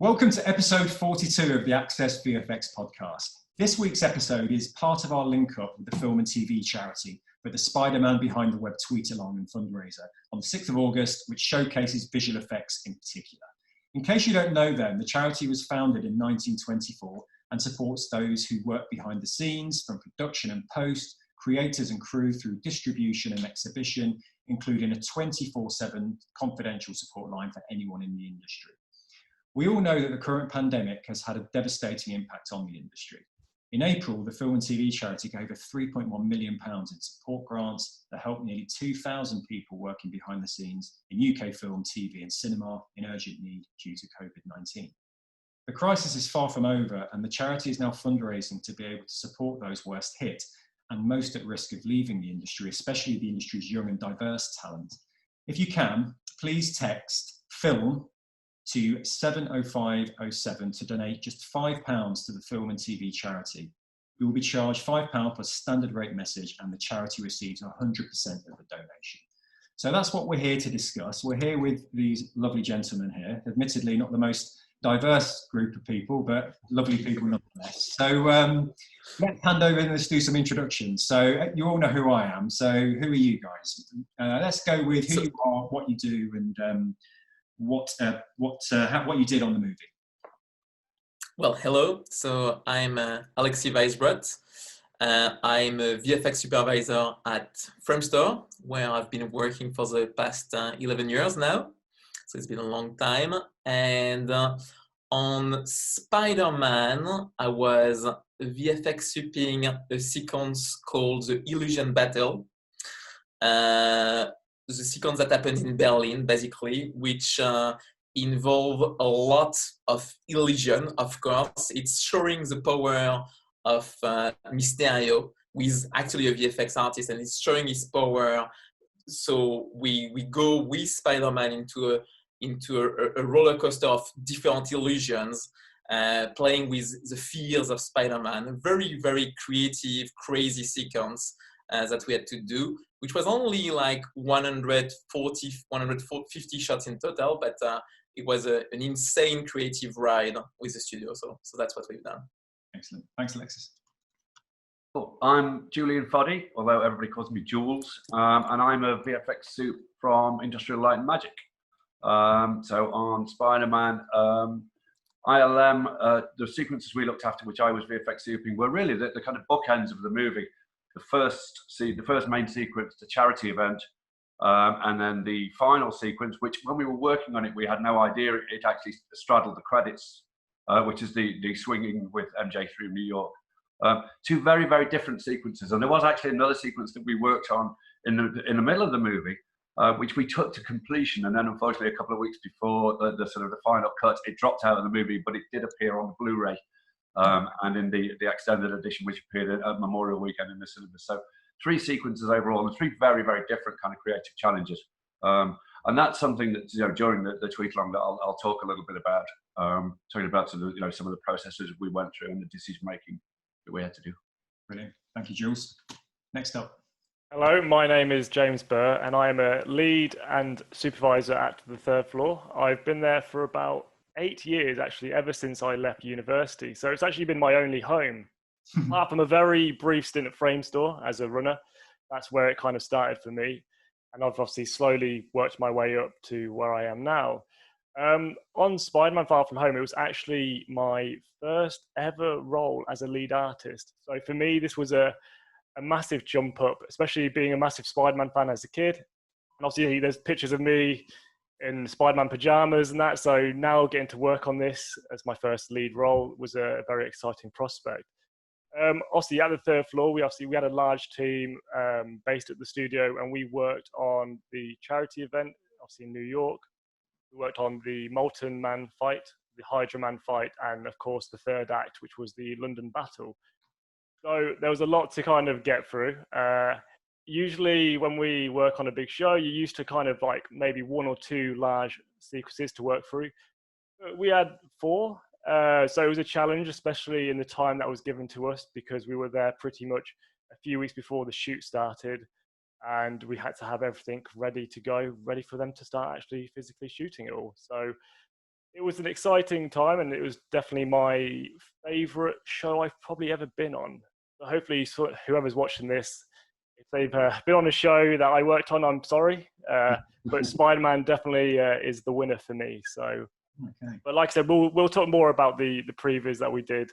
Welcome to episode 42 of the Access VFX podcast. This week's episode is part of our link up with the film and TV charity for the Spiderman Behind the Web tweet-along and fundraiser on the 6th of August, which showcases visual effects in particular. In case you don't know them, the charity was founded in 1924 and supports those who work behind the scenes, from production and post, creators and crew through distribution and exhibition, including a 24/7 confidential support line for anyone in the industry. We all know that the current pandemic has had a devastating impact on the industry. In April, the film and TV charity gave over £3.1 million in support grants that helped nearly 2,000 people working behind the scenes in UK film, TV and cinema in urgent need due to COVID-19. The crisis is far from over, and the charity is now fundraising to be able to support those worst hit and most at risk of leaving the industry, especially the industry's young and diverse talent. If you can, please text FILM to 70507 to donate just £5 to the film and TV charity. You will be charged £5 plus standard rate message, and the charity receives 100% of the donation. So that's what we're here to discuss. We're here with these lovely gentlemen here, admittedly not the most diverse group of people, but lovely people nonetheless. So let's hand over and let's do some introductions. So you all know who I am. So who are you guys? Let's go with who you are, what you do, and what you did on the movie. Well, hello. So I'm Alexis Weisbrot. I'm a VFX supervisor at Framestore, where I've been working for the past 11 years now. So it's been a long time. And on Spider-Man, I was VFX supping a sequence called the Illusion Battle. The sequence that happened in Berlin, basically, which involve a lot of illusion, of course. It's showing the power of Mysterio, who is actually a VFX artist, and it's showing his power. So we go with Spider-Man into a roller coaster of different illusions, playing with the fears of Spider-Man. A very, very creative, crazy sequence that we had to do, which was only like 150 shots in total, but it was an insane creative ride with the studio. So that's what we've done. Excellent. Thanks, Alexis. Cool. I'm Julian Foddy, although everybody calls me Jules, and I'm a VFX soup from Industrial Light and Magic. So on Spider-Man, ILM, the sequences we looked after, which I was VFX souping, were really the kind of bookends of the movie. The first main sequence, the charity event, and then the final sequence, which when we were working on it, we had no idea it actually straddled the credits, which is the swinging with MJ through New York. Two very, very different sequences. And there was actually another sequence that we worked on in the middle of the movie, which we took to completion. And then unfortunately, a couple of weeks before the sort of the final cut, it dropped out of the movie, but it did appear on the Blu-ray. And in the extended edition, which appeared at Memorial Weekend in the cinemas. So 3 sequences overall, and 3 very, very different kind of creative challenges. And that's something that, during the tweet-along that I'll talk a little bit about, talking about sort of, some of the processes we went through and the decision-making that we had to do. Brilliant. Thank you, Jules. Next up. Hello, my name is James Burr, and I am a lead and supervisor at the 3rd floor. I've been there for about 8 years, actually, ever since I left university. So it's actually been my only home. Apart from a very brief stint at Framestore as a runner, that's where it kind of started for me. And I've obviously slowly worked my way up to where I am now. On Spider-Man Far From Home, it was actually my first ever role as a lead artist. So for me, this was a massive jump up, especially being a massive Spider-Man fan as a kid. And obviously there's pictures of me in Spider-Man pajamas and that. So now getting to work on this as my first lead role was a very exciting prospect. Obviously at the 3rd floor, we had a large team based at the studio, and we worked on the charity event, obviously in New York. We worked on the Molten Man fight, the Hydra Man fight, and of course the 3rd act, which was the London battle. So there was a lot to kind of get through. Usually when we work on a big show, you're used to kind of like maybe 1 or 2 large sequences to work through. We had 4. So it was a challenge, especially in the time that was given to us, because we were there pretty much a few weeks before the shoot started, and we had to have everything ready to go, ready for them to start actually physically shooting it all. So it was an exciting time, and it was definitely my favourite show I've probably ever been on. So hopefully, whoever's watching this, if they've been on a show that I worked on, I'm sorry, but Spider-Man definitely is the winner for me. So, okay. But like I said, we'll talk more about the previz that we did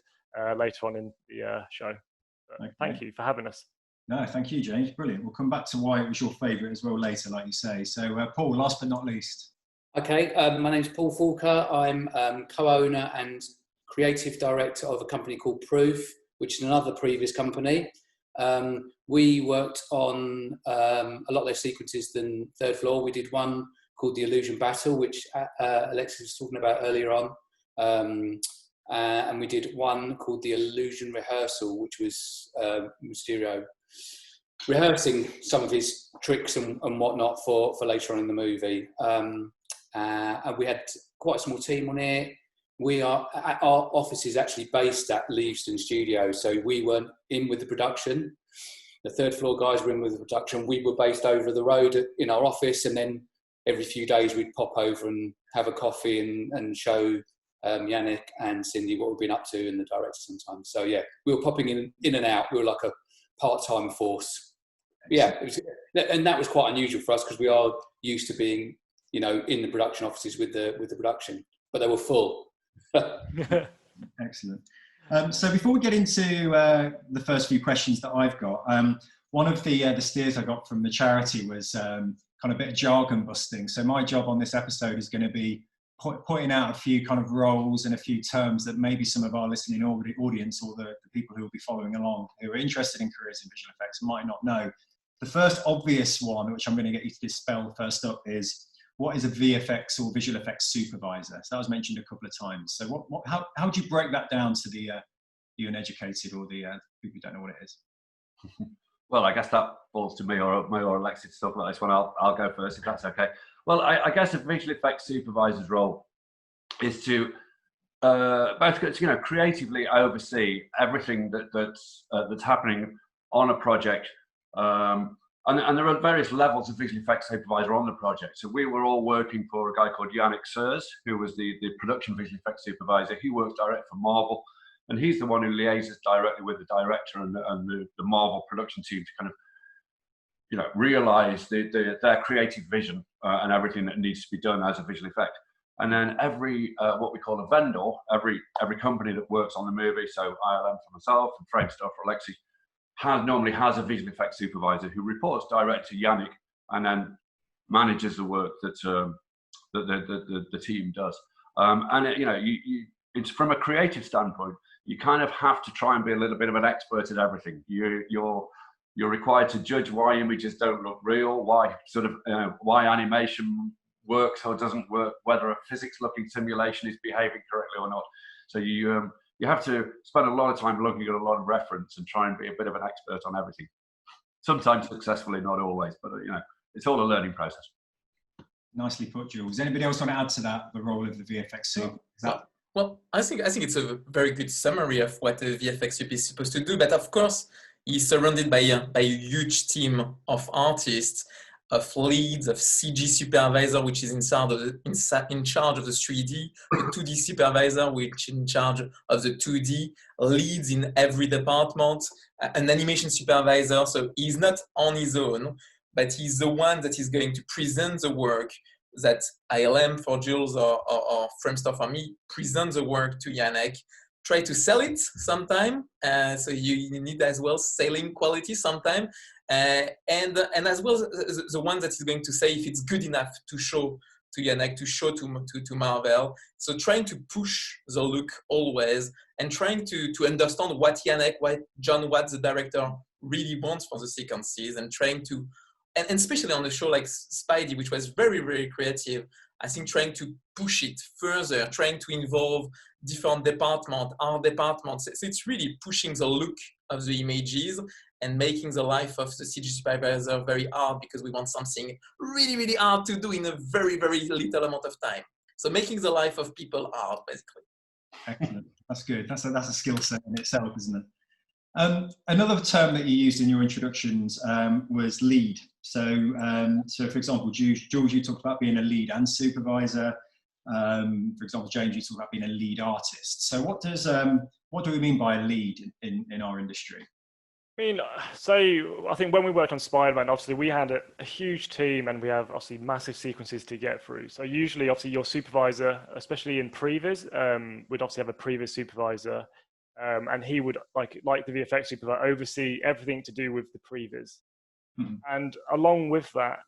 later on in the show. Okay. Thank you for having us. No, thank you, James. Brilliant. We'll come back to why it was your favourite as well later, like you say. So, Paul, last but not least. Okay, my name's Paul Falker. I'm co-owner and creative director of a company called Proof, which is another previz company. We worked on a lot less sequences than Third Floor. We did one called The Illusion Battle, which Alexis was talking about earlier on. And we did one called The Illusion Rehearsal, which was Mysterio rehearsing some of his tricks and whatnot for later on in the movie. And we had quite a small team on it. Our office is actually based at Leavesden Studio, so we weren't in with the production. The Third Floor guys were in with the production. We were based over the road in our office, and then every few days we'd pop over and have a coffee and show Yannick and Cindy what we've been up to, and the director sometimes. So yeah, we were popping in and out. We were like a part-time force. Yeah, and that was quite unusual for us because we are used to being, in the production offices with the production, but they were full. Excellent. So before we get into the first few questions that I've got, one of the steers I got from the charity was kind of a bit of jargon busting. So my job on this episode is going to be pointing out a few kind of roles and a few terms that maybe some of our listening audience or the people who will be following along who are interested in careers in visual effects might not know. The first obvious one, which I'm going to get you to dispel first up, is what is a VFX or visual effects supervisor? So that was mentioned a couple of times. So how would you break that down to the uneducated or the people who don't know what it is? Well, I guess that falls to me or Alexis to talk about this one. I'll go first if that's okay. Well, I guess a visual effects supervisor's role is to both creatively oversee everything that's happening on a project. And there are various levels of visual effects supervisor on the project. So we were all working for a guy called Yannick Sears, who was the production visual effects supervisor. He works direct for Marvel, and he's the one who liaises directly with the director and the Marvel production team to kind of, realize their creative vision and everything that needs to be done as a visual effect. And then every what we call a vendor, every company that works on the movie, so ILM for myself and Fred stuff for Alexi, normally has a visual effects supervisor who reports direct to Yannick and then manages the work that the team does. And it's from a creative standpoint, you kind of have to try and be a little bit of an expert at everything. You're required to judge why images don't look real, why animation works or doesn't work, whether a physics-looking simulation is behaving correctly or not. So you have to spend a lot of time looking at a lot of reference and try and be a bit of an expert on everything. Sometimes successfully, not always, but it's all a learning process. Nicely put, Jules. Does anybody else want to add to that, the role of the VFX sup? Well, I think it's a very good summary of what a VFX sup is supposed to do. But of course, he's surrounded by a huge team of artists, of leads, of CG supervisor, which is in charge of the 3D, the 2D supervisor, which is in charge of the 2D, leads in every department, an animation supervisor. So he's not on his own, but he's the one that is going to present the work that ILM for Jules or Framestore for me, present the work to Yannick, try to sell it sometime. So you need as well selling quality sometime. And as well the one that is going to say if it's good enough to show to Yannick, to show to Marvel. So trying to push the look always and trying to understand what Yannick, what John Watts, the director, really wants for the sequences, and trying to, and especially on a show like Spidey, which was very, very creative, I think trying to push it further, trying to involve different departments, art departments. So it's really pushing the look of the images and making the life of the CG supervisor very hard, because we want something really, really hard to do in a very, very little amount of time. So making the life of people hard, basically. Excellent. That's good. That's a skill set in itself, isn't it? Another term that you used in your introductions was lead. So for example, Jules, you talked about being a lead and supervisor. For example, James, you talk about being a lead artist. So what do we mean by a lead in our industry? I mean, so I think when we worked on Spider-Man, obviously we had a huge team and we have obviously massive sequences to get through. So usually, obviously, your supervisor, especially in previz, would obviously have a previz supervisor, and he would like the VFX supervisor oversee everything to do with the previz. Mm-hmm. And along with that,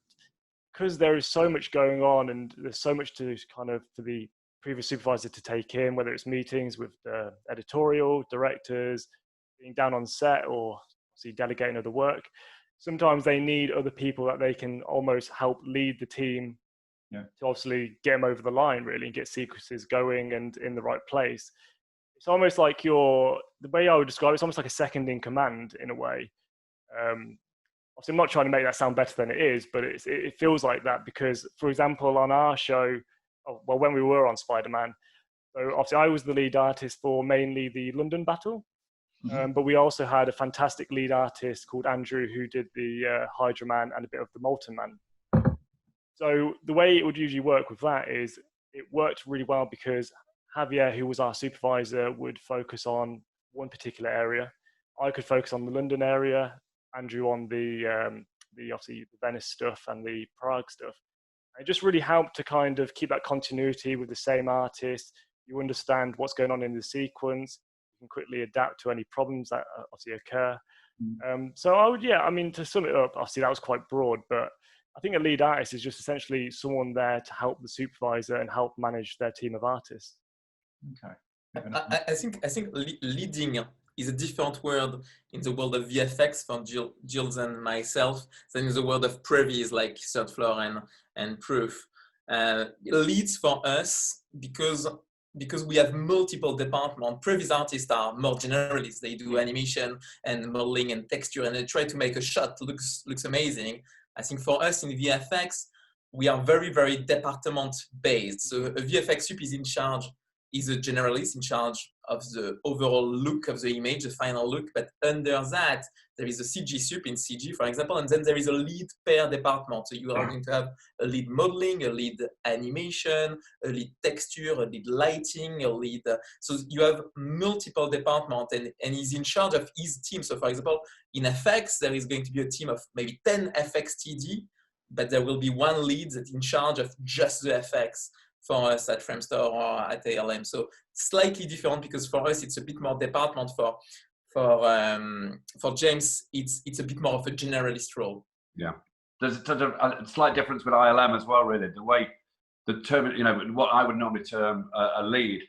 because there is so much going on and there's so much to kind of for the previous supervisor to take in, whether it's meetings with the editorial directors, being down on set, or obviously delegating other work. Sometimes they need other people that they can almost help lead the team to obviously get them over the line, really, and get sequences going and in the right place. It's almost like the way I would describe it's almost like a second in command in a way. Obviously, I'm not trying to make that sound better than it is, but it feels like that because, for example, on our show, when we were on Spider-Man, so obviously I was the lead artist for mainly the London battle. But we also had a fantastic lead artist called Andrew who did the Hydra Man and a bit of the Molten Man. So the way it would usually work with that is it worked really well because Javier, who was our supervisor, would focus on one particular area. I could focus on the London area, Andrew on the obviously the Venice stuff and the Prague stuff. And it just really helped to kind of keep that continuity with the same artist. You understand what's going on in the sequence. Can quickly adapt to any problems that obviously occur. So I would, to sum it up, obviously that was quite broad, but I think a lead artist is just essentially someone there to help the supervisor and help manage their team of artists. Okay. I think leading is a different word in the world of VFX for Jules and myself than in the world of previz like Third Floor and Proof. Leads for us because we have multiple departments. Previz artists are more generalists. They do animation and modeling and texture, and they try to make a shot looks amazing. I think for us in VFX, we are very, very department based. So a VFX sup is a generalist in charge of the overall look of the image, the final look. But under that, there is a CG sup in CG, for example, and then there is a lead per department. So you are going to have a lead modeling, a lead animation, a lead texture, a lead lighting, a lead. So you have multiple departments, and he's in charge of his team. So for example, in FX, there is going to be a team of maybe 10 FX TD, but there will be one lead that's in charge of just the FX. For us at Framestore or at ALM. So slightly different because for us it's a bit more department. For James, it's a bit more of a generalist role. Yeah, there's a slight difference with ILM as well, really. The way the term, what I would normally term a lead,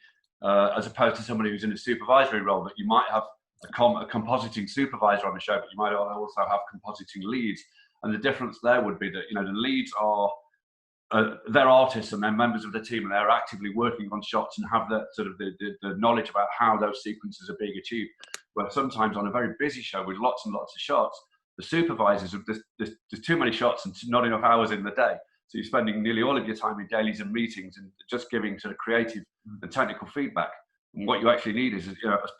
as opposed to somebody who's in a supervisory role. That you might have a compositing supervisor on the show, but you might also have compositing leads. And the difference there would be that the leads are. They're artists and they're members of the team, and they're actively working on shots and have the knowledge about how those sequences are being achieved. Where sometimes on a very busy show with lots and lots of shots, the supervisors of there's too many shots and not enough hours in the day. So you're spending nearly all of your time in dailies and meetings and just giving sort of creative and technical feedback. And what you actually need is, as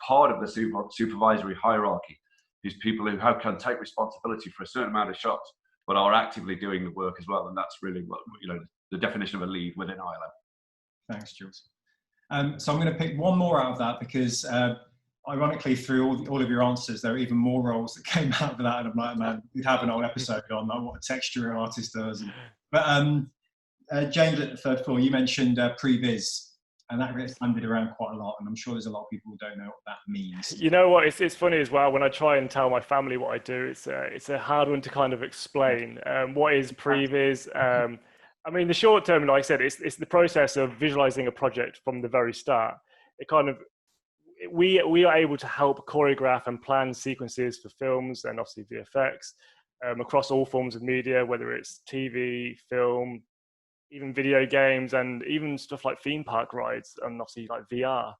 part of the supervisory hierarchy, is people who can take responsibility for a certain amount of shots, but are actively doing the work as well. And that's really what, the definition of a lead within ILM. Thanks, Jules. So I'm going to pick one more out of that because ironically, through all of your answers, there are even more roles that came out of that. And I'm like, man, we'd have an whole episode on what a texture artist does. But James at the Third Floor, you mentioned previz. And that gets handed around quite a lot, and I'm sure there's a lot of people who don't know what that means. You know what? It's funny as well when I try and tell my family what I do. It's a hard one to kind of explain. What is previz? I mean, the short term, like I said, it's the process of visualizing a project from the very start. We are able to help choreograph and plan sequences for films and obviously VFX across all forms of media, whether it's TV, film, even video games, and even stuff like theme park rides, and obviously like VR.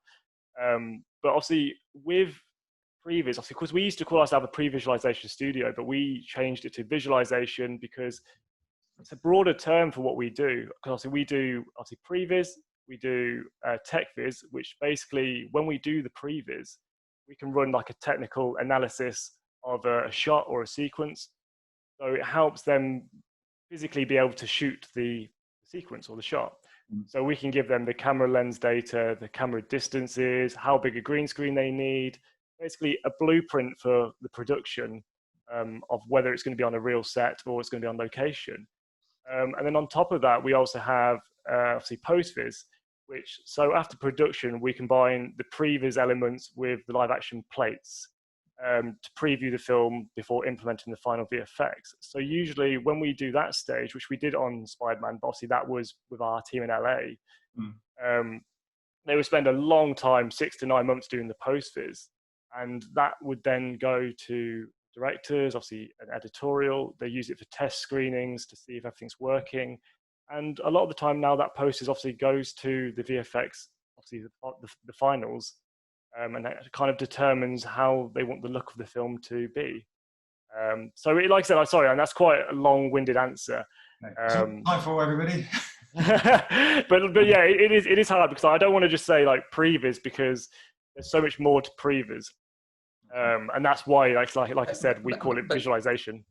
But obviously with previz, obviously, because we used to call ourselves a pre-visualization studio, but we changed it to visualization because it's a broader term for what we do. Because obviously we do previz, we do tech viz, which basically when we do the previz, we can run like a technical analysis of a shot or a sequence. So it helps them physically be able to shoot the sequence or the shot. So we can give them the camera lens data, the camera distances, how big a green screen they need, basically a blueprint for the production of whether it's going to be on a real set or it's going to be on location. And then on top of that, we also have obviously post-viz, which, so after production, we combine the previz elements with the live action plates to preview the film before implementing the final VFX. So usually when we do that stage, which we did on Spiderman, but obviously that was with our team in LA, they would spend a long time, 6 to 9 months doing the post-viz. And that would then go to directors, obviously an editorial. They use it for test screenings to see if everything's working. And a lot of the time now that post obviously goes to the VFX, obviously the finals, and that kind of determines how they want the look of the film to be. So like I said, I'm sorry, and that's quite a long-winded answer. Time for everybody. but yeah, it is hard because I don't want to just say like previz, because there's so much more to previz. And that's why, like I said, we call it visualization.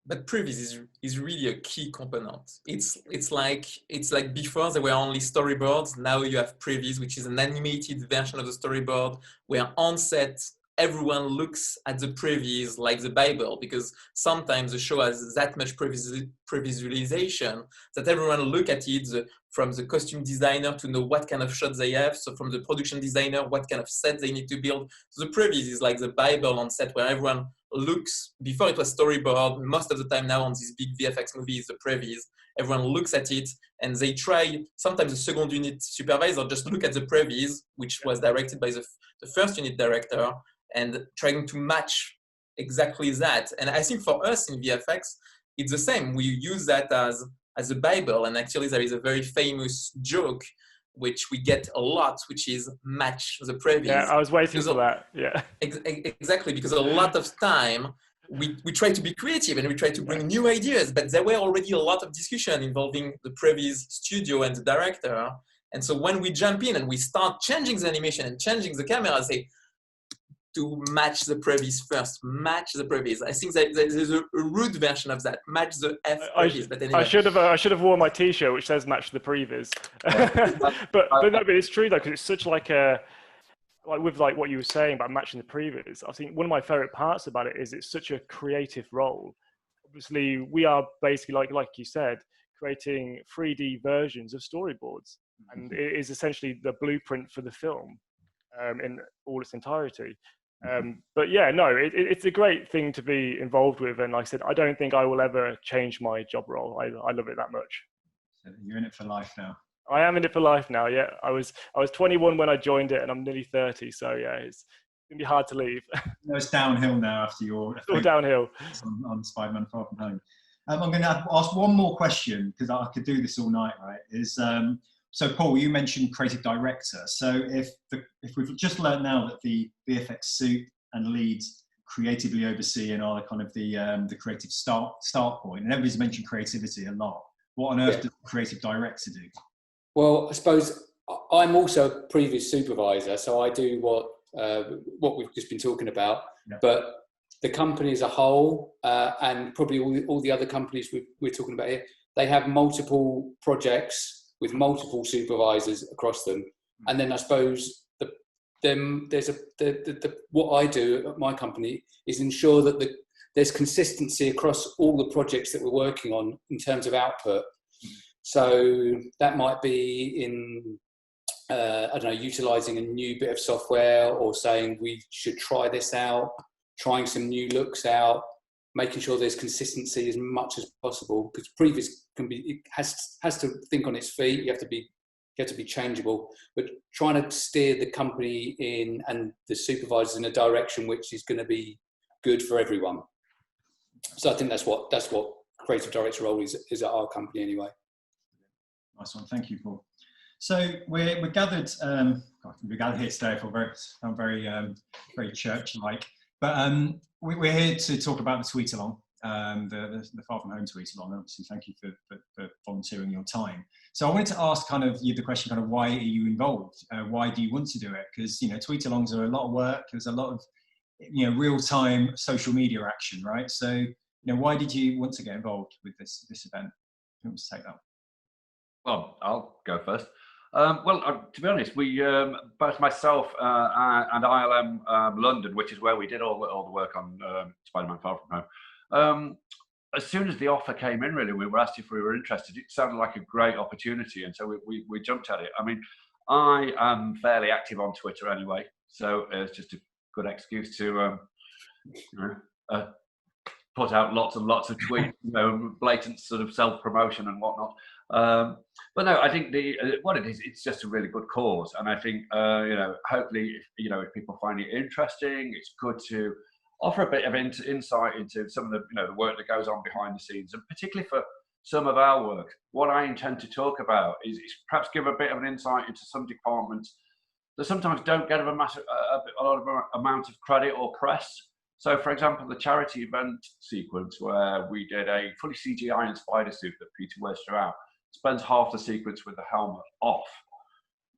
But previz is really a key component. It's like before there were only storyboards. Now you have previz, which is an animated version of the storyboard, where on set everyone looks at the previz like the Bible, because sometimes the show has that much previsualization that everyone look at it, from the costume designer to know what kind of shots they have, so from the production designer what kind of set they need to build. So the previz is like the Bible on set, where everyone looks. Before it was storyboard, most of the time now on these big VFX movies, the previz, everyone looks at it and they try, sometimes the second unit supervisor just look at the previz, which was directed by the first unit director, and trying to match exactly that. And I think for us in VFX, it's the same. We use that as a Bible. And actually there is a very famous joke, which we get a lot, which is match the previz. Yeah, I was waiting for that. Yeah. Exactly, because a lot of time we try to be creative and we try to bring new ideas, but there were already a lot of discussion involving the previz studio and the director. And so when we jump in and we start changing the animation and changing the camera, say, to match the previz first, match the previz. I think that there's a rude version of that, match the previz. But anyway. I should have worn my T-shirt which says match the previz. but it's true though, because it's such like with like what you were saying about matching the previz. I think one of my favorite parts about it is it's such a creative role. Obviously, we are basically like you said, creating 3D versions of storyboards, and it is essentially the blueprint for the film in all its entirety. But yeah, no, it's a great thing to be involved with, and like I said, I don't think I will ever change my job role. I love it that much. So you're in it for life now. I am in it for life now. Yeah, I was 21 when I joined it, and I'm nearly 30. So yeah, it's gonna be hard to leave. No, it's downhill now after your. It's all downhill on Spiderman Far From Home. I'm going to ask one more question because I could do this all night. Right? So Paul, you mentioned creative director. So if we've just learned now that the VFX suit and leads creatively oversee and are kind of the creative start point, and everybody's mentioned creativity a lot. What on earth does the creative director do? Well, I suppose I'm also a previous supervisor, so I do what we've just been talking about. Yeah. But the company as a whole, and probably all the other companies we're talking about here, they have multiple projects with multiple supervisors across them. And then I suppose what I do at my company is ensure that there's consistency across all the projects that we're working on in terms of output. So that might be in, I don't know, utilising a new bit of software, or saying we should try this out, trying some new looks out, making sure there's consistency as much as possible, because previz has to think on its feet. You have to be changeable, but trying to steer the company in and the supervisors in a direction which is going to be good for everyone. So I think that's what creative director role is at our company anyway. Nice one, thank you, Paul. So we're gathered. We're gathered here today. I'm very church-like. But we're here to talk about the tweet-along, the Far From Home tweet-along. Obviously, thank you for volunteering your time. So I wanted to ask kind of you the question, kind of why are you involved? Why do you want to do it? Because, tweet-alongs are a lot of work. There's a lot of, real-time social media action, right? So, why did you want to get involved with this event? Who wants to take that? Well, I'll go first. To be honest, we both myself and ILM London, which is where we did all the work on Spider-Man Far From Home. As soon as the offer came in, really, we were asked if we were interested. It sounded like a great opportunity, and so we jumped at it. I mean, I am fairly active on Twitter anyway, so it's just a good excuse to put out lots and lots of tweets, blatant sort of self-promotion and whatnot. But no, I think what it is, it's just a really good cause, and I think hopefully, if people find it interesting, it's good to offer a bit of insight into some of the work that goes on behind the scenes, and particularly for some of our work. What I intend to talk about is perhaps give a bit of an insight into some departments that sometimes don't get a lot of amount of credit or press. So, for example, the charity event sequence where we did a fully CGI spider suit that Peter wears throughout spends half the sequence with the helmet off.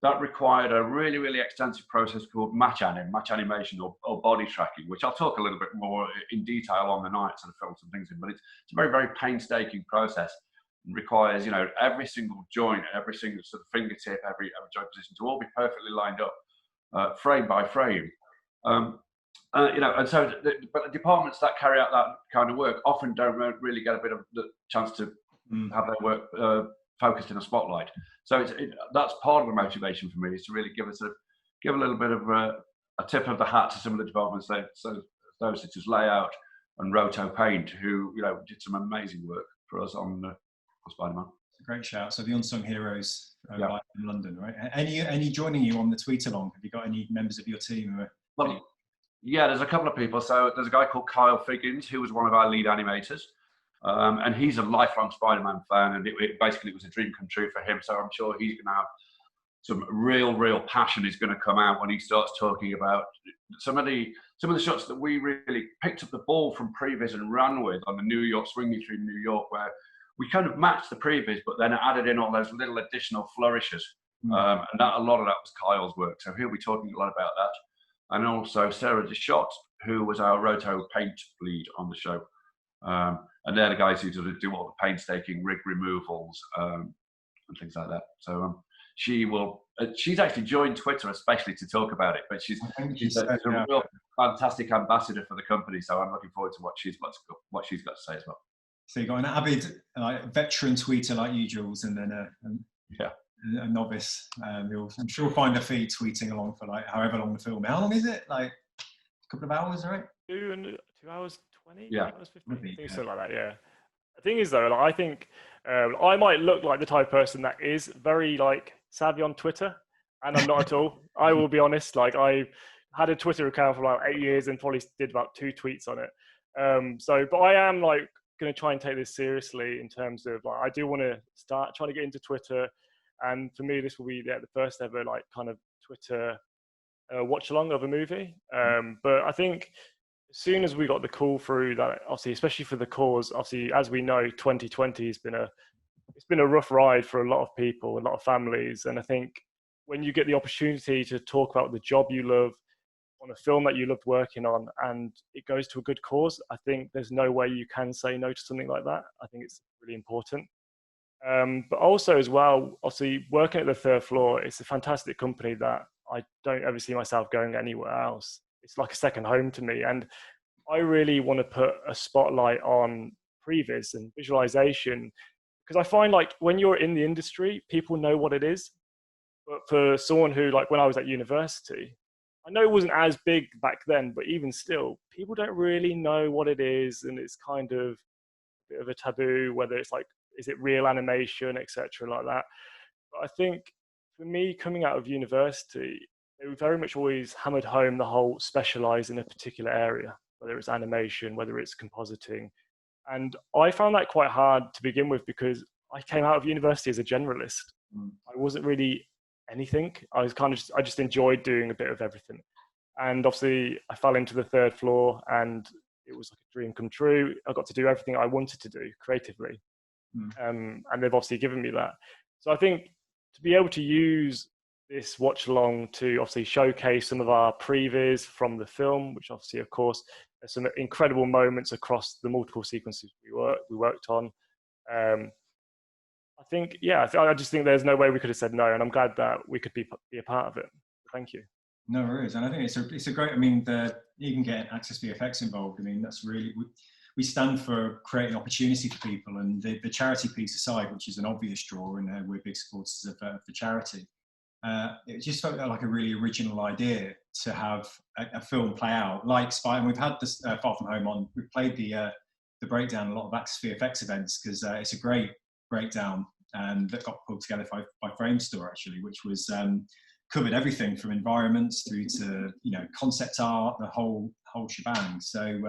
That required a really, really extensive process called match animation or body tracking, which I'll talk a little bit more in detail on the night to film some things in. But it's a very, very painstaking process. It requires, every single joint, every single sort of fingertip, every joint position to all be perfectly lined up, frame by frame. And so, but the departments that carry out that kind of work often don't really get a bit of the chance to have their work focused in a spotlight. So that's part of the motivation for me, is to really give a little bit of a tip of the hat to some of the departments, those such as layout and roto paint, who did some amazing work for us on Spider-Man. It's a great shout. So the unsung heroes in London, right? Any joining you on the tweet along? Have you got any members of your team? Yeah, there's a couple of people. So there's a guy called Kyle Figgins, who was one of our lead animators. And he's a lifelong Spider-Man fan, and it basically was a dream come true for him. So I'm sure he's going to have some real passion is going to come out when he starts talking about some of the shots that we really picked up the ball from previz and ran with on the New York, swinging through New York, where we kind of matched the previz, but then added in all those little additional flourishes. And a lot of that was Kyle's work. So he'll be talking a lot about that. And also Sarah Deschott, who was our roto paint lead on the show. And they're the guys who do all the painstaking rig removals and things like that. So she's actually joined Twitter especially to talk about it, but she's a real fantastic ambassador for the company. So I'm looking forward to what she's got to say as well. So you've got an avid veteran tweeter like you, Jules, and then a novice. I'm sure we'll find a feed tweeting along for however long the film. How long is it? A couple of hours, right? 2 hours 20? Yeah. 2 hours 15? Something like that, yeah. The thing is, though, I think I might look like the type of person that is very savvy on Twitter, and I'm not at all. I will be honest. I had a Twitter account for 8 years and probably did about 2 tweets on it. But I am going to try and take this seriously in terms of I do want to start trying to get into Twitter, and for me this will be the first ever kind of Twitter watch along of a movie. But I think as soon as we got the call through that, obviously, especially for the cause, obviously, as we know, 2020 has been a rough ride for a lot of people, a lot of families. And I think when you get the opportunity to talk about the job you love on a film that you loved working on, and it goes to a good cause, I think there's no way you can say no to something like that. I think it's really important. But also as well, obviously, working at the Third Floor, it's a fantastic company that I don't ever see myself going anywhere else. It's like a second home to me, and I really want to put a spotlight on previz and visualization, because I find when you're in the industry, people know what it is, but for someone who when I was at university, I know it wasn't as big back then, but even still, people don't really know what it is, and it's kind of a bit of a taboo, whether it's is it real animation, etc., like that. But I think for me, coming out of university, it very much always hammered home the whole specialize in a particular area, whether it's animation, whether it's compositing. And I found that quite hard to begin with, because I came out of university as a generalist. I wasn't really anything. I just enjoyed doing a bit of everything. And obviously I fell into the Third Floor, and it was like a dream come true. I got to do everything I wanted to do creatively. And they've obviously given me that. So I think to be able to use this watch along to obviously showcase some of our previz from the film, which obviously, of course, there's some incredible moments across the multiple sequences we worked on. I think, yeah, I just think there's no way we could have said no, and I'm glad that we could be a part of it. Thank you. No worries, and I think it's a great. I mean, you can get Access VFX involved. I mean, that's really we stand for creating opportunity for people, and the charity piece aside, which is an obvious draw, and we're big supporters of the charity. It just felt like a really original idea to have a film play out like Spider. And we've had this Far From Home on. We've played the breakdown a lot of Access VFX events because it's a great breakdown that got pulled together by Framestore actually, which was covered everything from environments through to concept art, the whole shebang. So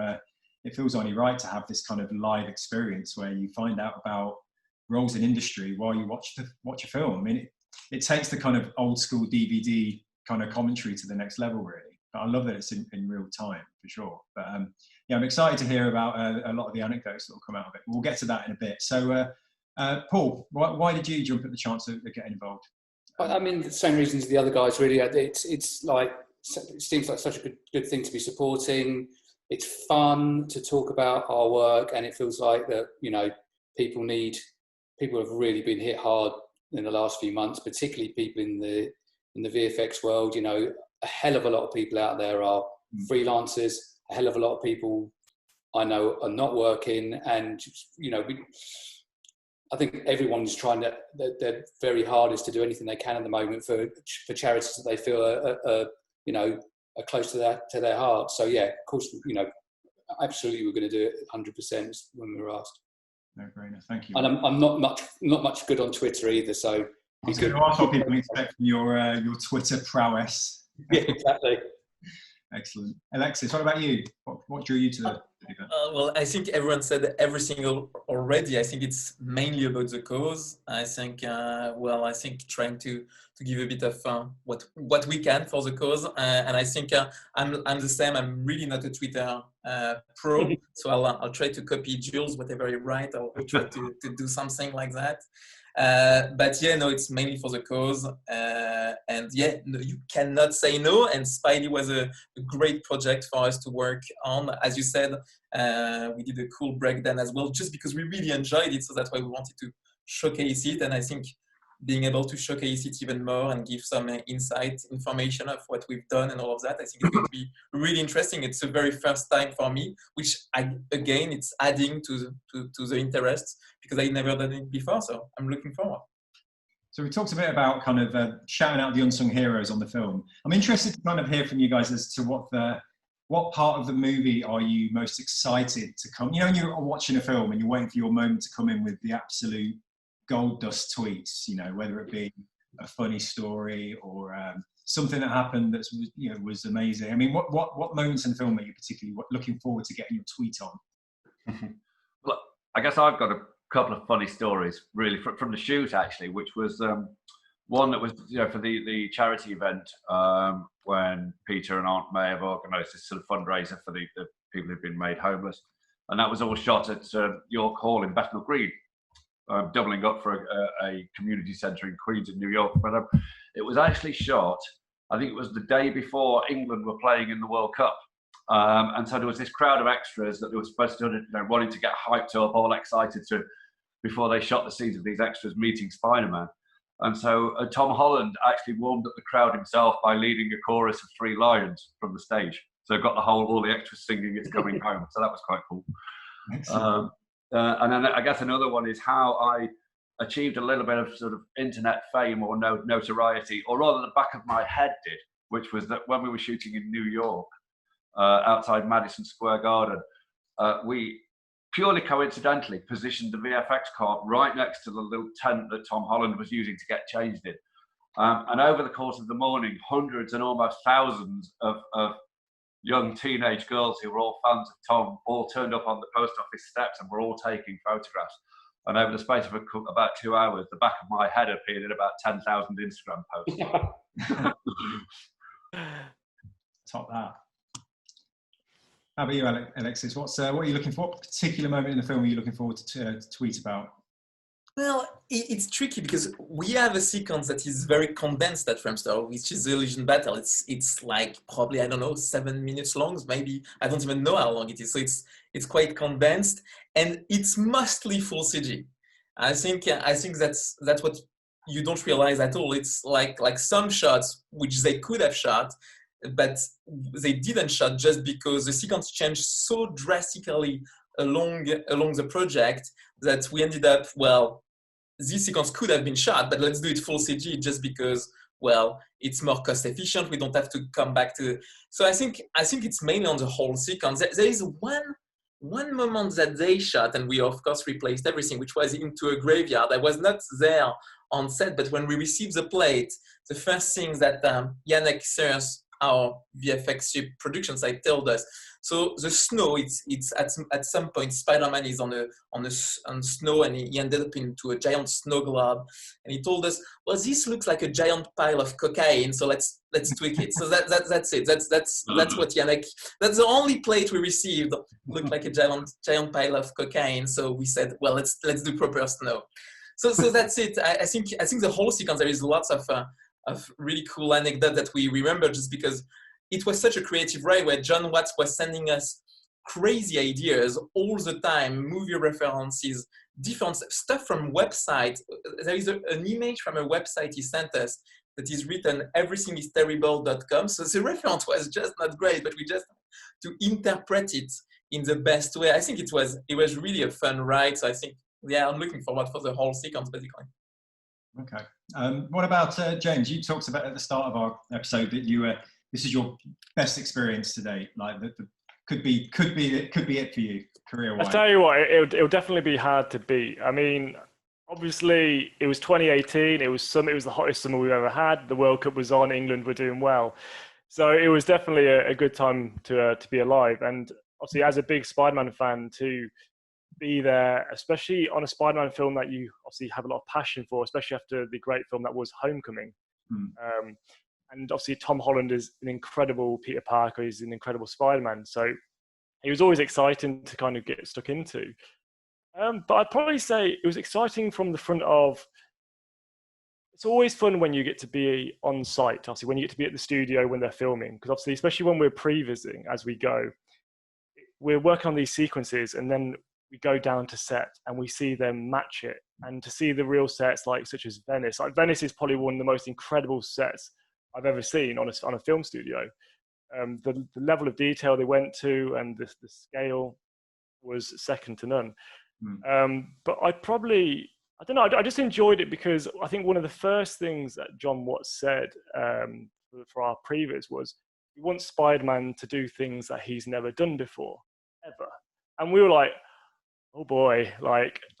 it feels only right to have this kind of live experience where you find out about roles in industry while you watch a film. I mean, it takes the kind of old school DVD kind of commentary to the next level, really. But I love that it's in real time for sure. But yeah, I'm excited to hear about a lot of the anecdotes that will come out of it. We'll get to that in a bit. So Paul, why did you jump at the chance of getting involved? I mean, the same reasons the other guys really. It's like, it seems like such a good thing to be supporting. It's fun to talk about our work, and it feels like that, people have really been hit hard in the last few months, particularly people in the VFX world. A hell of a lot of people out there are freelancers. A hell of a lot of people I know are not working, and I think everyone's trying their very hardest to do anything they can at the moment for charities that they feel are close to their heart. So yeah, of course, absolutely, we're going to do it 100% when we were asked. No brainer. Thank you. And I'm not much good on Twitter either, so. I was going to ask what people expect from your Twitter prowess. Yeah, exactly. Excellent. Alexis, what about you? What drew you to the event? Well, I think everyone said everything already. I think it's mainly about the cause. I think, I think trying to give a bit of what we can for the cause. And I think I'm the same. I'm really not a Twitter pro, so I'll try to copy Jules, whatever he writes. I'll try to do something like that. But yeah, no, it's mainly for the cause, and yeah, no, you cannot say no. And Spidey was a great project for us to work on. As you said, we did a cool breakdown as well, just because we really enjoyed it. So that's why we wanted to showcase it. And I think being able to showcase it even more and give some insight, information of what we've done and all of that, I think it's going to be really interesting. It's the very first time for me, which it's adding to the interest, because I never done it before. So I'm looking forward. So we talked a bit about kind of shouting out the unsung heroes on the film. I'm interested to kind of hear from you guys as to what part of the movie are you most excited to come? When you're watching a film and you're waiting for your moment to come in with the absolute gold dust tweets, whether it be a funny story or something that happened that was amazing. I mean, what moments in the film are you particularly looking forward to getting your tweet on? Well, I guess I've got a couple of funny stories really from the shoot actually, which was one that was for the charity event when Peter and Aunt May have organised this sort of fundraiser for the people who've been made homeless, and that was all shot at York Hall in Bethnal Green. Doubling up for a community centre in Queens in New York. But it was actually shot, I think it was the day before England were playing in the World Cup. And so there was this crowd of extras that they were supposed to, wanting to get hyped up, all excited before they shot the scenes of these extras meeting Spider-Man. And so Tom Holland actually warmed up the crowd himself by leading a chorus of 3 lions from the stage. So got all the extras singing It's Coming Home. So that was quite cool. And then I guess another one is how I achieved a little bit of sort of internet fame or notoriety, or rather the back of my head did, which was that when we were shooting in New York, outside Madison Square Garden, we purely coincidentally positioned the VFX car right next to the little tent that Tom Holland was using to get changed in. And over the course of the morning, hundreds and almost thousands of young teenage girls who were all fans of Tom all turned up on the post office steps and were all taking photographs. And over the space of about 2 hours, the back of my head appeared in about 10,000 Instagram posts. Top that. How about you, Alexis? What are you looking for? What particular moment in the film are you looking forward to tweet about? Well, it's tricky because we have a sequence that is very condensed at Framestore, which is the Illusion Battle. It's like probably, I don't know, 7 minutes long, maybe. I don't even know how long it is. So it's quite condensed, and it's mostly full CG. I think that's what you don't realize at all. It's like some shots which they could have shot, but they didn't shot just because the sequence changed so drastically along the project that we ended up, well, this sequence could have been shot, but let's do it full CG just because, well, it's more cost efficient. We don't have to come back to. So I think it's mainly on the whole sequence. There is one moment that they shot, and we of course replaced everything, which was into a graveyard. I was not there on set, but when we received the plate, the first thing that Yannick Sears, our VFX production site, told us. So the snow, it's at some point Spider-Man is on snow, and he ended up into a giant snow globe, and he told us, well, this looks like a giant pile of cocaine, so let's tweak it. So that's it. That's what Yannick. That's the only plate we received. Looked like a giant pile of cocaine. So we said, well, let's do proper snow. So that's it. I think the whole sequence, there is lots of really cool anecdote that we remember just because it was such a creative way where John Watts was sending us crazy ideas all the time, movie references, different stuff from website. There is an image from a website he sent us that is written everythingisterrible.com. So the reference was just not great, but we just to interpret it in the best way. I think it was really a fun ride. So I think, yeah, I'm looking forward for the whole sequence basically. Okay. What about James? You talked about at the start of our episode that this is your best experience to date. Like that could be it for you career-wise. I'll tell you what, it'll definitely be hard to beat. I mean, obviously it was 2018. It was the hottest summer we've ever had. The World Cup was on. England were doing well, so it was definitely a good time to be alive. And obviously, as a big Spider-Man fan, to be there, especially on a Spider-Man film that you obviously have a lot of passion for, especially after the great film that was Homecoming. And obviously Tom Holland is an incredible Peter Parker. He's an incredible Spider-Man. So he was always exciting to kind of get stuck into. But I'd probably say it was exciting from the front of, it's always fun when you get to be on site, obviously, when you get to be at the studio when they're filming. Because obviously, especially when we're prevising as we go, we're working on these sequences and then we go down to set and we see them match it. And to see the real sets such as Venice. Like Venice is probably one of the most incredible sets I've ever seen on a film studio. The level of detail they went to and the scale was second to none. But I don't know, I just enjoyed it because I think one of the first things that John Watts said for our previz was he wants Spider-Man to do things that he's never done before, ever. And we were like, oh boy,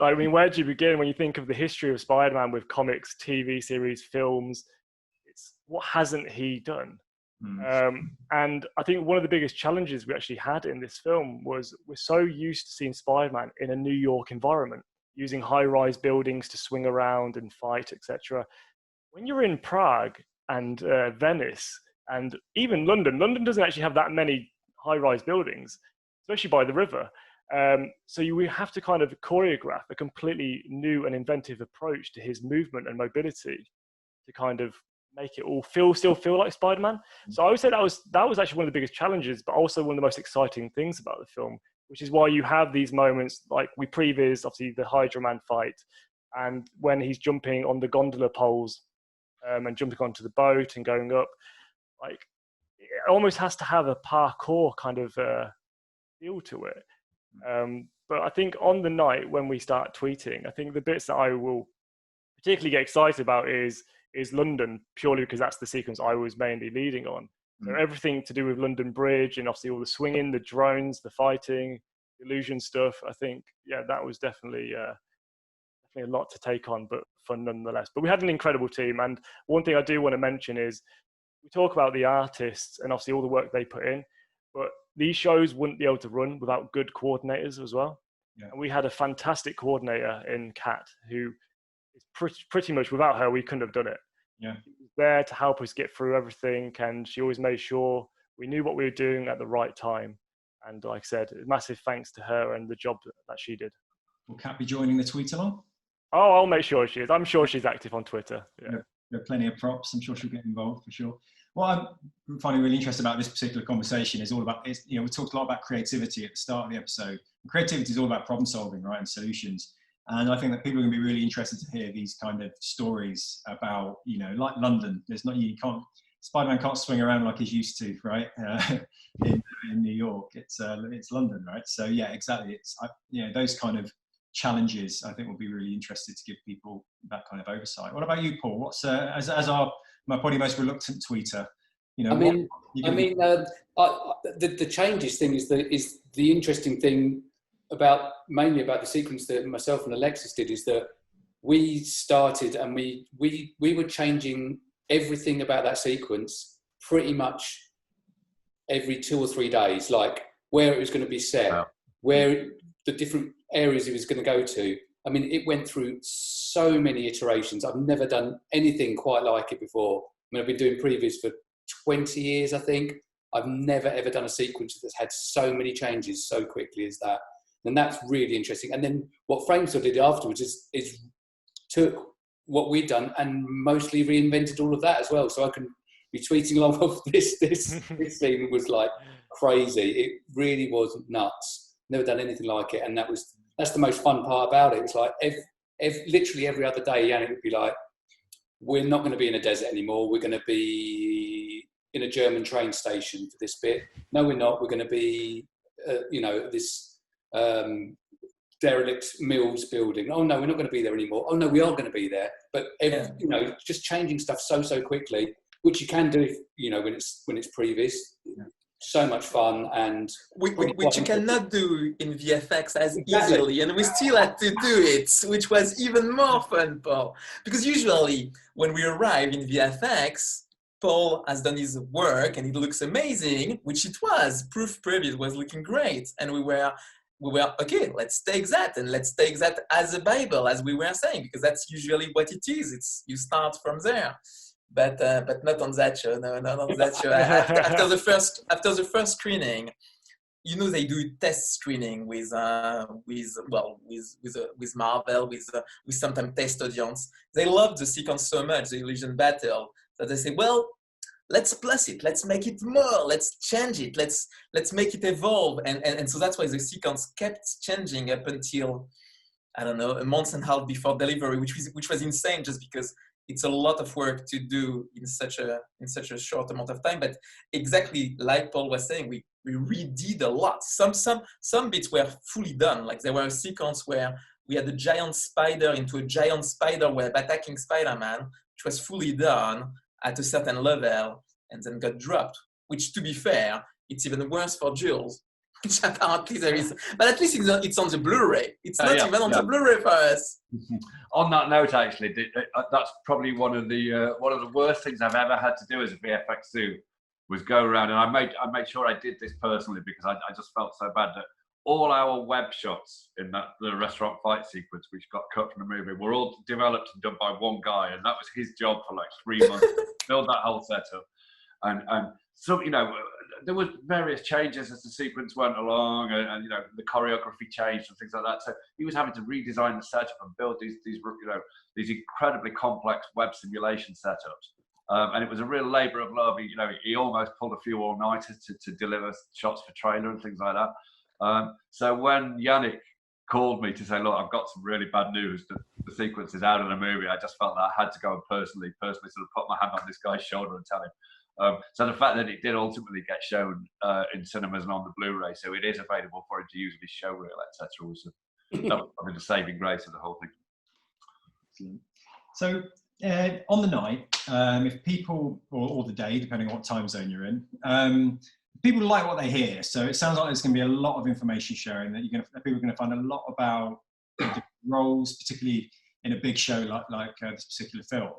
I mean, where do you begin when you think of the history of Spider-Man with comics, TV series, films? What hasn't he done? And I think one of the biggest challenges we actually had in this film was we're so used to seeing Spider-Man in a New York environment, using high-rise buildings to swing around and fight, etc. When you're in Prague and Venice and even London doesn't actually have that many high-rise buildings, especially by the river. So we have to kind of choreograph a completely new and inventive approach to his movement and mobility to kind of make it all still feel like Spider-Man. So I would say that was actually one of the biggest challenges, but also one of the most exciting things about the film, which is why you have these moments like we previz, obviously the Hydra Man fight, and when he's jumping on the gondola poles and jumping onto the boat and going up, like it almost has to have a parkour kind of feel to it. But I think on the night when we start tweeting, I think the bits that I will particularly get excited about is London, purely because that's the sequence I was mainly leading on. So everything to do with London Bridge and obviously all the swinging, the drones, the fighting, the illusion stuff. I think, yeah, that was definitely a lot to take on, but fun nonetheless. But we had an incredible team. And one thing I do want to mention is we talk about the artists and obviously all the work they put in, but these shows wouldn't be able to run without good coordinators as well. Yeah. And we had a fantastic coordinator in Kat who is pretty much, without her, we couldn't have done it. Yeah. She was there to help us get through everything, and she always made sure we knew what we were doing at the right time. And like I said, massive thanks to her and the job that she did. Will Kat be joining the tweet along? Oh, I'll make sure she is. I'm sure she's active on Twitter. Yeah. There are plenty of props. I'm sure she'll get involved for sure. What I'm finding really interesting about this particular we talked a lot about creativity at the start of the episode. Creativity is all about problem solving, right, and solutions. And I think that people are going to be really interested to hear these kind of stories about, like London. Spider-Man can't swing around like he's used to, right? In New York, it's London, right? So yeah, exactly. Those kind of challenges, I think, will be really interested to give people that kind of oversight. What about you, Paul? What's my probably most reluctant tweeter? The changes thing is the interesting thing mainly about the sequence that myself and Alexis did, is that we started and we were changing everything about that sequence pretty much every 2 or 3 days, like where it was going to be set, where the different areas it was going to go to. I mean, it went through so many iterations. I've never done anything quite like it before. I mean, I've been doing previz for 20 years, I think. I've never ever done a sequence that's had so many changes so quickly as that. And that's really interesting. And then what Framestore did afterwards is took what we'd done and mostly reinvented all of that as well. So I can be tweeting along of this scene was like crazy. It really was nuts. Never done anything like it. And that's the most fun part about it. It was like literally every other day, Yannick would be like, we're not going to be in a desert anymore. We're going to be in a German train station for this bit. No, we're not. We're going to be, this derelict mills building. Oh no, we're not going to be there anymore. Oh no, we are going to be there. But just changing stuff so quickly, which you can do, when it's previz. Yeah. So much fun, and which you cannot do in VFX as easily, and we still had to do it, which was even more fun, Paul. Because usually when we arrive in VFX, Paul has done his work and it looks amazing, which it was. Proof previz was looking great, and we were okay. Let's take that, and let's take that as a Bible, as we were saying, because that's usually what it is. You start from there. But not on that show. No, not on that show. After the first screening, they do test screening with Marvel, with sometimes test audience. They love the sequence so much, the illusion battle, that they say, well, let's plus it, let's make it more, let's change it, let's make it evolve, and so that's why the sequence kept changing up until, I don't know, a month and a half before delivery, which was insane, just because it's a lot of work to do in such a short amount of time. But exactly like Paul was saying, we redid a lot. Some bits were fully done. Like there were a sequence where we had a giant spider into a giant spider web attacking Spider-Man, which was fully done at a certain level and then got dropped. Which, to be fair, it's even worse for Jules. Which apparently there is, but at least it's on the Blu-ray. It's not even on the Blu-ray for us. On that note, actually, that's probably one of the worst things I've ever had to do as a VFX suit, was go around, and I made sure I did this personally, because I just felt so bad that all our web shots in the restaurant fight sequence, which got cut from the movie, were all developed and done by one guy, and that was his job for like 3 months to build that whole setup. And so, there were various changes as the sequence went along, and the choreography changed and things like that. So he was having to redesign the setup and build these incredibly complex web simulation setups. And it was a real labour of love. He almost pulled a few all-nighters to deliver shots for trailer and things like that. So when Yannick called me to say, look, I've got some really bad news, the sequence is out of the movie, I just felt that I had to go and personally sort of put my hand on this guy's shoulder and tell him. So the fact that it did ultimately get shown in cinemas and on the Blu-ray, so it is available for him to use with his show reel, etc., was probably the saving grace of the whole thing. So on the night, if people, or the day, depending on what time zone you're in, people like what they hear. So it sounds like there's going to be a lot of information sharing, that people are going to find a lot about the different roles, particularly in a big show like this particular film.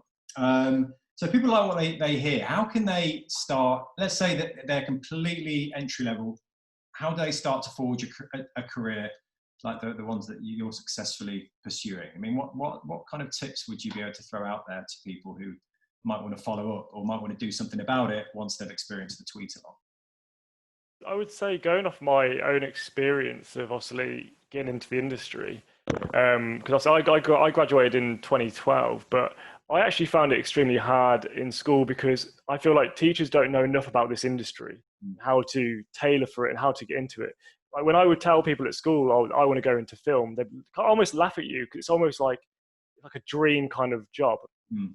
So people like what they hear. How can they start? Let's say that they're completely entry level. How do they start to forge a career like the ones that you're successfully pursuing? I mean, what kind of tips would you be able to throw out there to people who might want to follow up or might want to do something about it once they've experienced the tweet along? I would say, going off my own experience of obviously getting into the industry, because I graduated in 2012, but I actually found it extremely hard in school, because I feel like teachers don't know enough about this industry, how to tailor for it and how to get into it. like when I would tell people at school, oh, I want to go into film, they'd almost laugh at you because it's almost like a dream kind of job. Mm.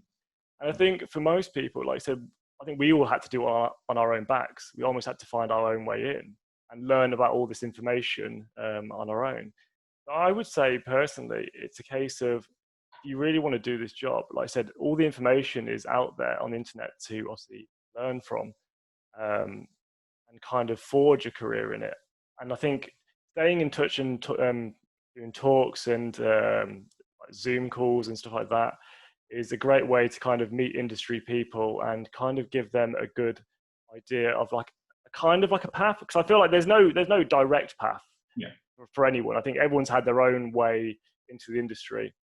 And I think for most people, like I said, I think we all had to do it on our own backs. We almost had to find our own way in and learn about all this information on our own. So I would say personally, it's a case of, if you really want to do this job, like I said, all the information is out there on the internet to obviously learn from and kind of forge a career in it. And I think staying in touch and doing talks and like Zoom calls and stuff like that is a great way to kind of meet industry people and kind of give them a good idea of like a path. Because I feel like there's no direct path for anyone. I think everyone's had their own way into the industry.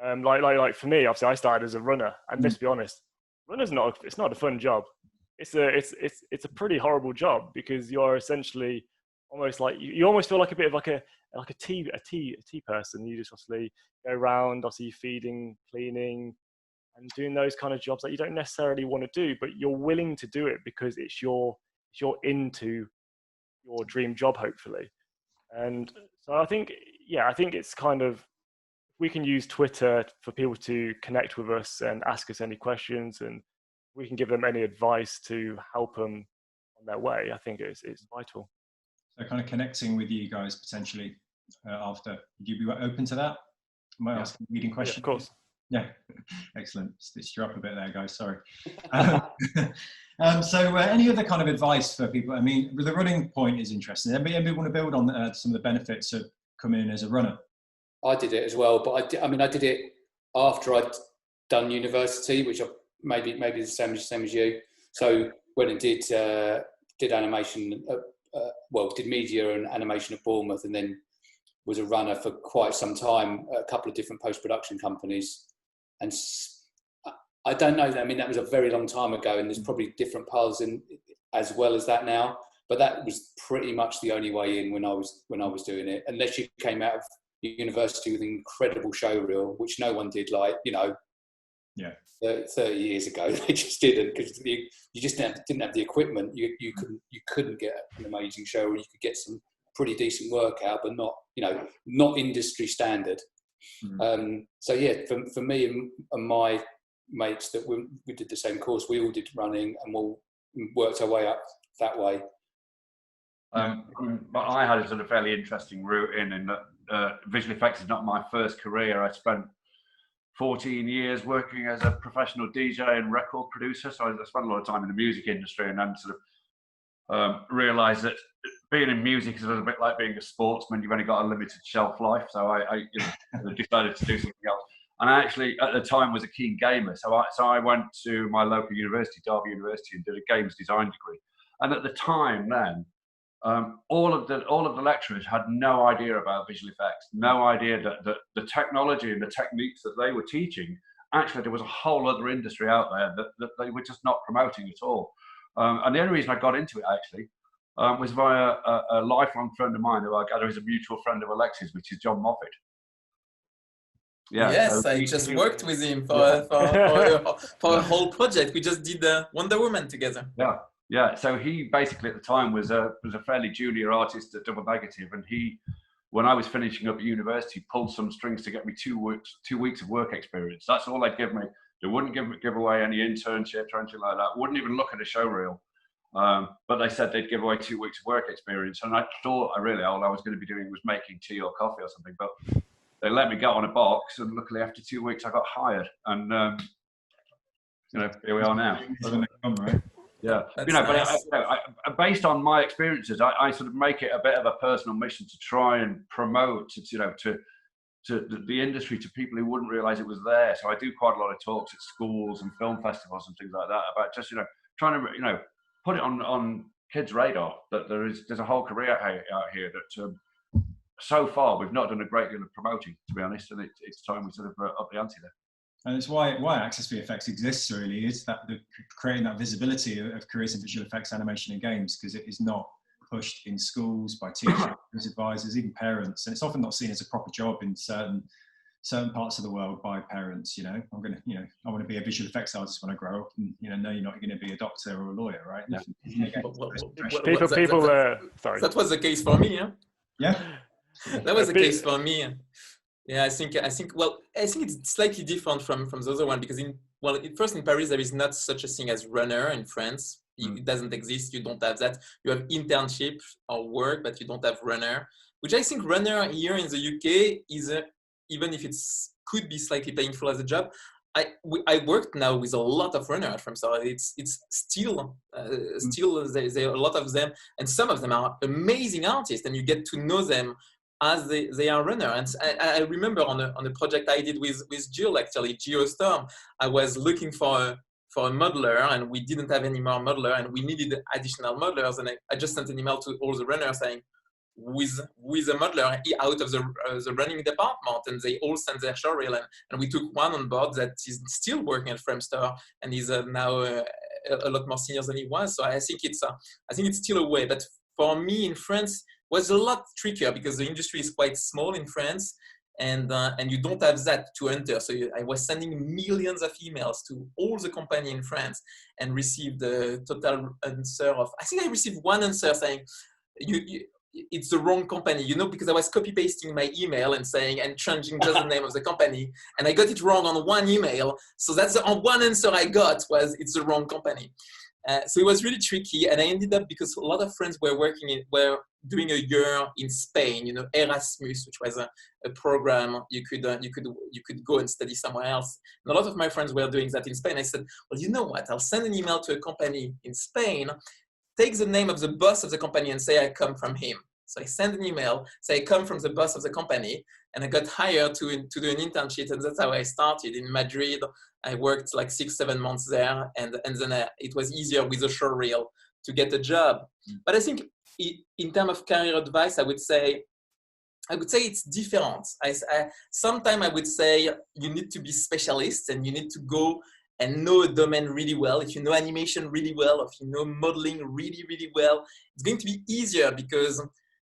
Like for me, obviously I started as a runner, and let's be honest, runner's it's not a fun job. It's a pretty horrible job because you're essentially almost like you almost feel like a bit of like a tea person. You just obviously go around, obviously feeding, cleaning, and doing those kind of jobs that you don't necessarily want to do, but you're willing to do it because you're into your dream job, hopefully. And so I think it's kind of, we can use Twitter for people to connect with us and ask us any questions, and we can give them any advice to help them on their way. I think it's vital. So kind of connecting with you guys potentially after, would you be open to that? Am I asking a leading question? Yeah, of course. Yeah, excellent. Stitched you up a bit there, guys, sorry. So any other kind of advice for people? I mean, the running point is interesting. Anybody want to build on some of the benefits of coming in as a runner? I did it as well, but I did it after I'd done university, which maybe the same as you. So when I did animation, did media and animation at Bournemouth, and then was a runner for quite some time at a couple of different post-production companies. And I don't know, I mean, that was a very long time ago, and there's probably different paths in as well as that now, but that was pretty much the only way in when I was doing it, unless you came out of university with an incredible show reel, which no one did, 30 years ago. They just didn't, because you just didn't have the equipment. You couldn't get an amazing show reel. You could get some pretty decent work out, but not industry standard. So yeah, for me and my mates that we did the same course, we all did running and we worked our way up that way. But I had a sort of fairly interesting route in that visual effects is not my first career. I spent 14 years working as a professional DJ and record producer, so I spent a lot of time in the music industry, and then sort of realised that being in music is a little bit like being a sportsman. You've only got a limited shelf life, so I decided to do something else. And I actually, at the time, was a keen gamer, so I went to my local university, Derby University, and did a games design degree. And at the time then, all of the lecturers had no idea about visual effects, no idea that the technology and the techniques that they were teaching, actually there was a whole other industry out there that they were just not promoting at all. And the only reason I got into it actually was via a lifelong friend of mine who I gather is a mutual friend of Alexis, which is John Moffat. Yeah, yes, so I just worked with him for a whole project. We just did Wonder Woman together. Yeah, so he basically at the time was a fairly junior artist at Double Negative, and he, when I was finishing up at university, pulled some strings to get me 2 weeks of work experience. That's all they'd give me. They wouldn't give away any internships or anything like that. Wouldn't even look at a show reel. But they said they'd give away 2 weeks of work experience, and I thought all I was going to be doing was making tea or coffee or something. But they let me get on a box, and luckily after 2 weeks I got hired, and here we are now. Yeah, nice. But based on my experiences, I sort of make it a bit of a personal mission to try and promote to the industry to people who wouldn't realise it was there. So I do quite a lot of talks at schools and film festivals and things like that about just trying to put it on kids' radar that there's a whole career out here that so far we've not done a great deal of promoting, to be honest, and it's time we sort of up the ante there. And it's why Access VFX exists, really, is that creating that visibility of careers in visual effects, animation and games, because it is not pushed in schools by teachers, advisors, even parents, and it's often not seen as a proper job in certain certain parts of the world by parents. I want to be a visual effects artist when I grow up, and no, you're not going to be a doctor or a lawyer, right? Yeah. Sorry. That was the case for me. Yeah. Yeah. That was the case for me. Yeah, I think it's slightly different from the other one, because first in Paris there is not such a thing as runner in France. It doesn't exist. You don't have that. You have internship or work, but you don't have runner. Which I think runner here in the UK is even if could be slightly painful as a job. I worked now with a lot of runners from, so it's still there are a lot of them, and some of them are amazing artists, and you get to know them as they are runner. And I remember on a project I did with Jill, actually, Geostorm, I was looking for a modeler, and we didn't have any more modeler, and we needed additional modelers, and I just sent an email to all the runners saying, with a modeler out of the running department, and they all sent their showreel, and we took one on board that is still working at Framestore and is now a lot more senior than he was. So I think it's still a way. But for me in France was a lot trickier because the industry is quite small in France, and you don't have that to enter. So I was sending millions of emails to all the company in France and received a total answer of, I think I received one answer saying, it's the wrong company, because I was copy pasting my email and changing just the name of the company, and I got it wrong on one email. So that's the one answer I got was it's the wrong company. So it was really tricky, and I ended up, because a lot of friends were doing a year in Spain, Erasmus, which was a program you could go and study somewhere else. And a lot of my friends were doing that in Spain. I said, well, you know what? I'll send an email to a company in Spain, take the name of the boss of the company and say I come from him. So I sent an email, say I come from the boss of the company, and I got hired to do an internship, and that's how I started in Madrid. I worked like 6-7 months there, and then it was easier with a showreel to get a job. But I think in terms of career advice, I would say it's different. Sometimes I would say you need to be specialist, and you need to go and know a domain really well. If you know animation really well, if you know modeling really, really well, it's going to be easier, because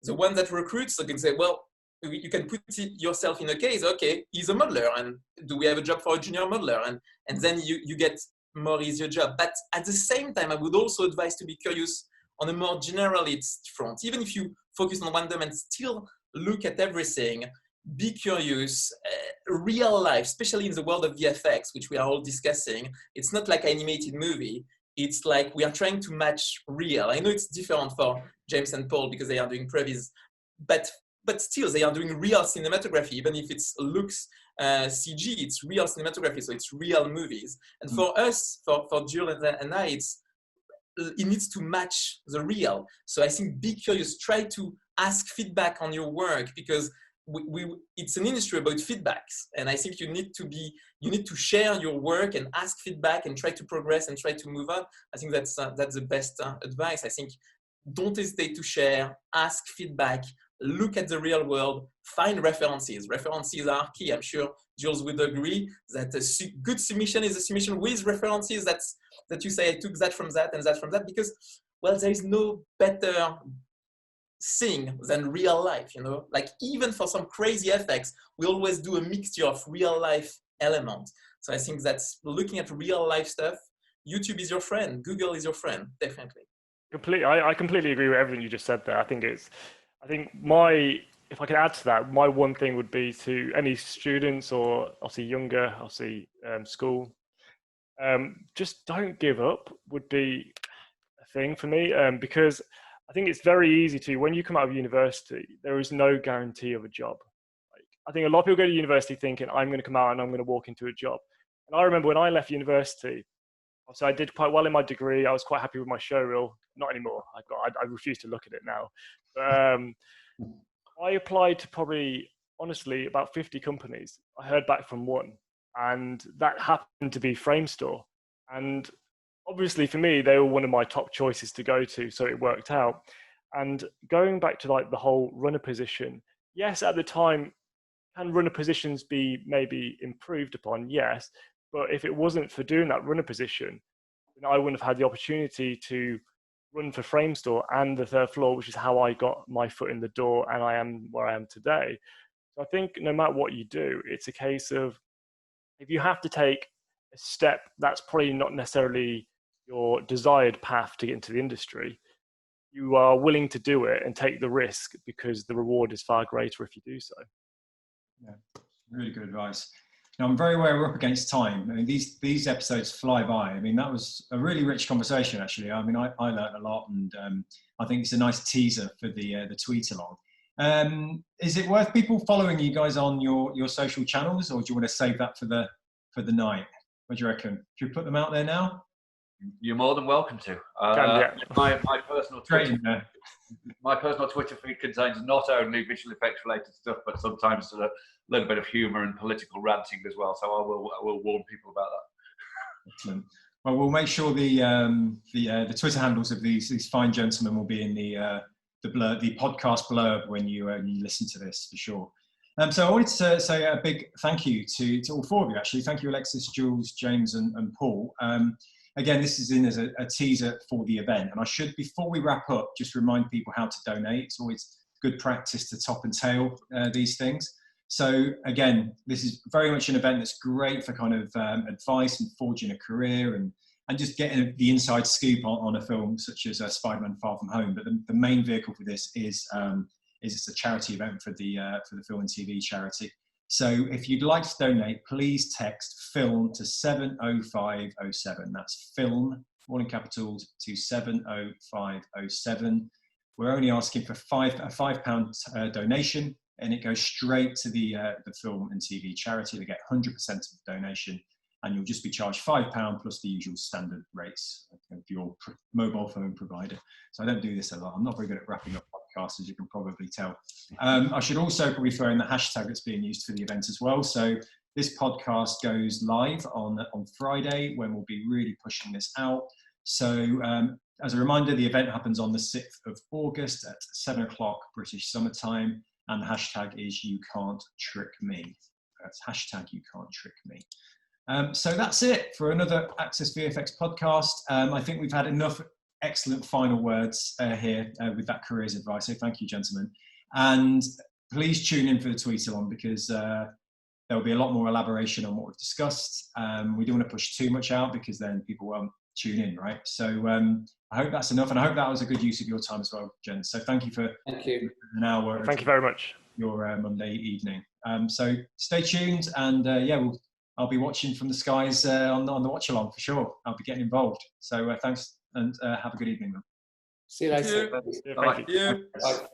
the one that recruits are going to say, well, you can put yourself in a case, okay, he's a modeler, and do we have a job for a junior modeler? And then you get more easier job. But at the same time, I would also advise to be curious on a more generalist front. Even if you focus on one domain, still look at everything. Be curious, real life, especially in the world of VFX, which we are all discussing. It's not like an animated movie. It's like we are trying to match real. I know it's different for James and Paul because they are doing previz, but still they are doing real cinematography. Even if it looks CG, it's real cinematography, so it's real movies. And for us, for Jill and I, it needs to match the real. So I think be curious, try to ask feedback on your work, because it's an industry about feedbacks, and I think you need to share your work and ask feedback and try to progress and try to move on. I think that's the best advice. I think don't hesitate to share, ask feedback, look at the real world, find references. References are key. I'm sure Jules would agree that a good submission is a submission with references. That you say I took that from that and that from that, because there is no better thing than real life, like even for some crazy effects, we always do a mixture of real life elements. So I think that's looking at real life stuff. YouTube is your friend, Google is your friend, definitely. I completely agree with everything you just said there. I think if I could add to that, my one thing would be to any students, or obviously younger, school, just don't give up would be a thing for me, because I think it's very easy to, when you come out of university, there is no guarantee of a job. I think a lot of people go to university thinking, I'm going to come out and I'm going to walk into a job. And I remember when I left university, so I did quite well in my degree. I was quite happy with my showreel. Not anymore. I refuse to look at it now. But, I applied to probably, honestly, about 50 companies. I heard back from one, and that happened to be Framestore. And obviously for me, they were one of my top choices to go to, so it worked out. And going back to like the whole runner position, yes, at the time, can runner positions be maybe improved upon? Yes, but if it wasn't for doing that runner position, then I wouldn't have had the opportunity to run for Framestore and the third floor, which is how I got my foot in the door, and I am where I am today. So I think no matter what you do, it's a case of if you have to take a step that's probably not necessarily your desired path to get into the industry, you are willing to do it and take the risk because the reward is far greater if you do so. Yeah, really good advice. Now, I'm very aware we're up against time. I mean, these episodes fly by. I mean, that was a really rich conversation, actually. I mean, I learned a lot, and I think it's a nice teaser for the tweet along. Is it worth people following you guys on your social channels, or do you want to save that for the night? What do you reckon? Should we put them out there now? You're more than welcome to. Yeah. My personal Twitter feed contains not only visual effects related stuff, but sometimes a little bit of humour and political ranting as well. So I will warn people about that. Excellent. Well, we'll make sure the Twitter handles of these fine gentlemen will be in the podcast blurb when you listen to this, for sure. So I wanted to say a big thank you to all four of you, actually. Thank you, Alexis, Jules, James, and Paul. Again, this is in as a teaser for the event. And I should, before we wrap up, just remind people how to donate. It's always good practice to top and tail these things. So again, this is very much an event that's great for kind of advice and forging a career and just getting the inside scoop on a film such as Spider-Man Far From Home. But the main vehicle for this is it's a charity event for the film and TV charity. So if you'd like to donate, please text film to 70507. That's film, all in capitals, to 70507. We're only asking for a £5 donation, and it goes straight to the film and TV charity. They get 100% of the donation, and you'll just be charged £5 plus the usual standard rates of your mobile phone provider. So I don't do this a lot. I'm not very good at wrapping up podcasts, as you can probably tell. I should also probably throw in the hashtag that's being used for the event as well. So this podcast goes live on Friday, when we'll be really pushing this out. So as a reminder, the event happens on the 6th of August at 7 o'clock British Summer Time, and the hashtag is You Can't Trick Me. That's hashtag You Can't Trick Me. So that's it for another Access VFX podcast. I think we've had enough excellent final words here with that careers advice. So thank you, gentlemen. And please tune in for the tweet along, because there'll be a lot more elaboration on what we've discussed. We don't want to push too much out, because then people won't tune in, right? So I hope that's enough, and I hope that was a good use of your time as well, Jen. So thank you for an hour. Thank you very much. Your Monday evening. So stay tuned, and I'll be watching from the skies on the Watchalong for sure. I'll be getting involved. So thanks, and have a good evening. See you later. Thank you. Yeah. Bye.